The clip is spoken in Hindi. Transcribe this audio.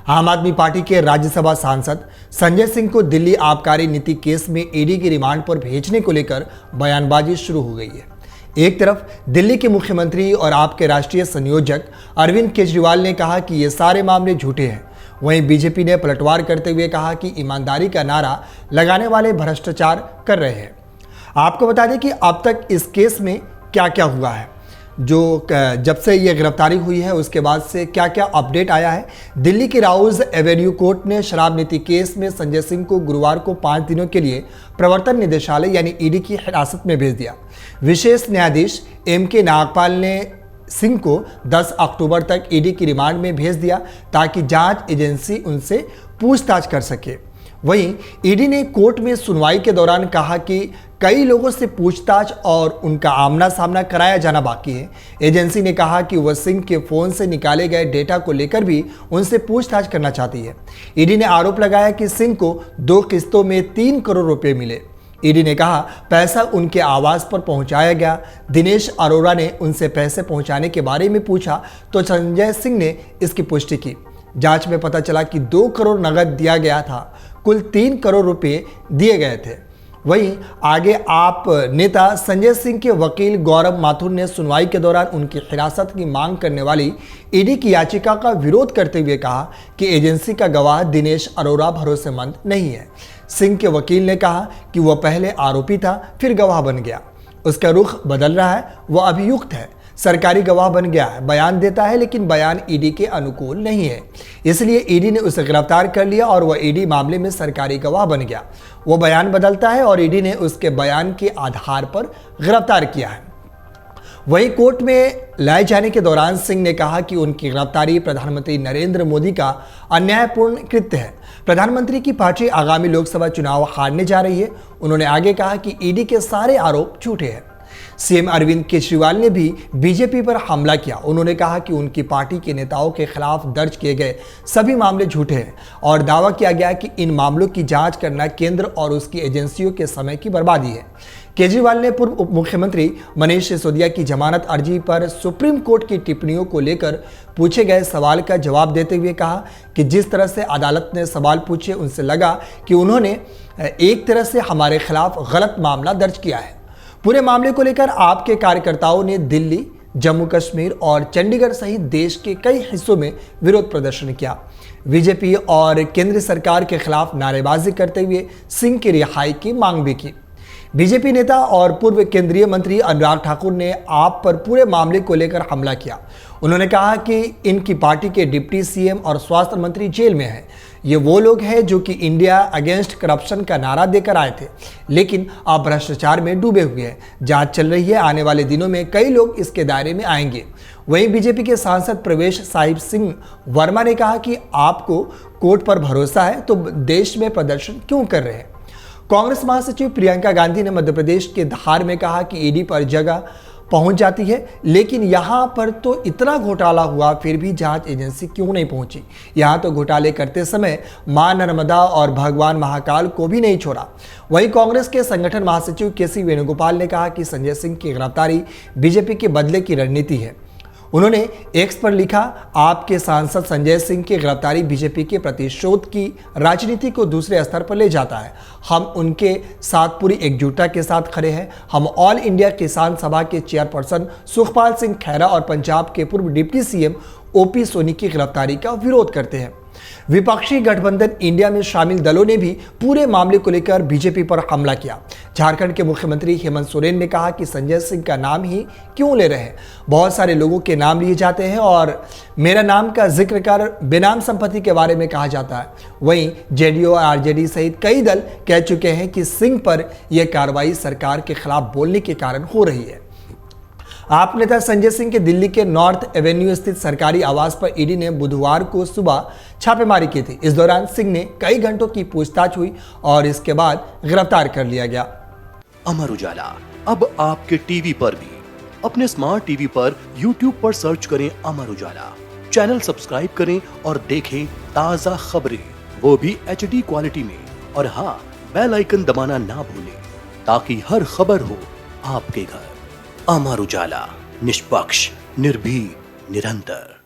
आम आदमी पार्टी के राज्यसभा सांसद संजय सिंह को दिल्ली आबकारी नीति केस में ईडी की रिमांड पर भेजने को लेकर बयानबाजी शुरू हो गई है। एक तरफ दिल्ली के मुख्यमंत्री और आप के राष्ट्रीय संयोजक अरविंद केजरीवाल ने कहा कि ये सारे मामले झूठे हैं। वहीं बीजेपी ने पलटवार करते हुए कहा कि ईमानदारी का नारा लगाने वाले भ्रष्टाचार कर रहे हैं। आपको बता दें कि अब तक इस केस में क्या क्या हुआ है, जो जब से ये गिरफ्तारी हुई है उसके बाद से क्या क्या अपडेट आया है। दिल्ली की राउज एवेन्यू कोर्ट ने शराब नीति केस में संजय सिंह को गुरुवार को 5 दिनों के लिए प्रवर्तन निदेशालय यानी ईडी की हिरासत में भेज दिया। विशेष न्यायाधीश एम.के. नागपाल ने सिंह को 10 अक्टूबर तक ईडी की रिमांड में भेज दिया ताकि जांच एजेंसी उनसे पूछताछ कर सके। वहीं ईडी ने कोर्ट में सुनवाई के दौरान कहा कि कई लोगों से पूछताछ और उनका आमना सामना कराया जाना बाकी है। एजेंसी ने कहा कि वह सिंह के फोन से निकाले गए डेटा को लेकर भी उनसे पूछताछ करना चाहती है। ईडी ने आरोप लगाया कि सिंह को 2 किस्तों में 3 करोड़ रुपए मिले। ईडी ने कहा पैसा उनके आवास पर पहुंचाया गया। दिनेश अरोड़ा ने उनसे पैसे पहुंचाने के बारे में पूछा तो संजय सिंह ने इसकी पुष्टि की। जांच में पता चला कि 2 करोड़ नगद दिया गया था, कुल 3 करोड़ रुपए दिए गए थे। वहीं आगे आप नेता संजय सिंह के वकील गौरव माथुर ने सुनवाई के दौरान उनकी हिरासत की मांग करने वाली ईडी की याचिका का विरोध करते हुए कहा कि एजेंसी का गवाह दिनेश अरोड़ा भरोसेमंद नहीं है। सिंह के वकील ने कहा कि वह पहले आरोपी था, फिर गवाह बन गया, उसका रुख बदल रहा है, वह अभियुक्त है, सरकारी गवाह बन गया है, बयान देता है लेकिन बयान ईडी के अनुकूल नहीं है, इसलिए ईडी ने उसे गिरफ्तार कर लिया और वह ईडी मामले में सरकारी गवाह बन गया। वो बयान बदलता है और ईडी ने उसके बयान के आधार पर गिरफ्तार किया है। वहीं कोर्ट में लाए जाने के दौरान सिंह ने कहा कि उनकी गिरफ्तारी प्रधानमंत्री नरेंद्र मोदी का अन्यायपूर्ण कृत्य है। प्रधानमंत्री की पार्टी आगामी लोकसभा चुनाव हारने जा रही है। उन्होंने आगे कहा कि ईडी के सारे आरोप झूठे हैं। सीएम अरविंद केजरीवाल ने भी बीजेपी पर हमला किया। उन्होंने कहा कि उनकी पार्टी के नेताओं के खिलाफ दर्ज किए गए सभी मामले झूठे हैं और दावा किया गया कि इन मामलों की जांच करना केंद्र और उसकी एजेंसियों के समय की बर्बादी है। केजरीवाल ने पूर्व उप मुख्यमंत्री मनीष सिसोदिया की जमानत अर्जी पर सुप्रीम कोर्ट की टिप्पणियों को लेकर पूछे गए सवाल का जवाब देते हुए कहा कि जिस तरह से अदालत ने सवाल पूछे उनसे लगा कि उन्होंने एक तरह से हमारे खिलाफ गलत मामला दर्ज किया है। पूरे मामले को लेकर आपके कार्यकर्ताओं ने दिल्ली, जम्मू कश्मीर और चंडीगढ़ सहित देश के कई हिस्सों में विरोध प्रदर्शन किया। बीजेपी और केंद्र सरकार के खिलाफ नारेबाजी करते हुए सिंह की रिहाई की मांग भी की। बीजेपी नेता और पूर्व केंद्रीय मंत्री अनुराग ठाकुर ने आप पर पूरे मामले को लेकर हमला किया। उन्होंने कहा कि इनकी पार्टी के डिप्टी सीएम और स्वास्थ्य मंत्री जेल में हैं। ये वो लोग हैं जो कि इंडिया अगेंस्ट करप्शन का नारा देकर आए थे, लेकिन अब भ्रष्टाचार में डूबे हुए हैं। जांच चल रही है, आने वाले दिनों में कई लोग इसके दायरे में आएंगे। वहीं बीजेपी के सांसद प्रवेश साहिब सिंह वर्मा ने कहा कि आपको कोर्ट पर भरोसा है तो देश में प्रदर्शन क्यों कर रहे हैं। कांग्रेस महासचिव प्रियंका गांधी ने मध्य प्रदेश के धार में कहा कि ईडी पर जगह पहुंच जाती है, लेकिन यहां पर तो इतना घोटाला हुआ फिर भी जांच एजेंसी क्यों नहीं पहुंची। यहां तो घोटाले करते समय मां नर्मदा और भगवान महाकाल को भी नहीं छोड़ा। वहीं कांग्रेस के संगठन महासचिव के.सी. वेणुगोपाल ने कहा कि संजय सिंह की गिरफ्तारी बीजेपी के बदले की रणनीति है। उन्होंने एक्स पर लिखा, आपके सांसद संजय सिंह की गिरफ्तारी बीजेपी के प्रतिशोध की राजनीति को दूसरे स्तर पर ले जाता है। हम उनके साथ पूरी एकजुटता के साथ खड़े हैं। हम ऑल इंडिया किसान सभा के चेयरपर्सन सुखपाल सिंह खैरा और पंजाब के पूर्व डिप्टी सीएम ओपी सोनी की गिरफ्तारी का विरोध करते हैं। विपक्षी गठबंधन इंडिया में शामिल दलों ने भी पूरे मामले को लेकर बीजेपी पर हमला किया। झारखंड के मुख्यमंत्री हेमंत सोरेन ने कहा कि संजय सिंह का नाम ही क्यों ले रहे हैं, बहुत सारे लोगों के नाम लिए जाते हैं और मेरा नाम का जिक्र कर बेनाम संपत्ति के बारे में कहा जाता है। वहीं जेडीयू और आरजेडी सहित कई दल कह चुके हैं कि सिंह पर यह कार्रवाई सरकार के खिलाफ बोलने के कारण हो रही है। आप नेता संजय सिंह के दिल्ली के नॉर्थ एवेन्यू स्थित सरकारी आवास पर ईडी ने बुधवार को सुबह छापेमारी की थी। इस दौरान सिंह ने कई घंटों की पूछताछ हुई और इसके बाद गिरफ्तार कर लिया गया। अमर उजाला अब आपके टीवी पर भी। अपने स्मार्ट टीवी पर यूट्यूब पर सर्च करें अमर उजाला, चैनल सब्सक्राइब करें और देखें ताजा खबरें, वो भी HD क्वालिटी में। और हाँ, बेल आइकन दबाना ना भूलें ताकि हर खबर हो आपके घर। अमर उजाला, निष्पक्ष, निर्भीक, निरंतर।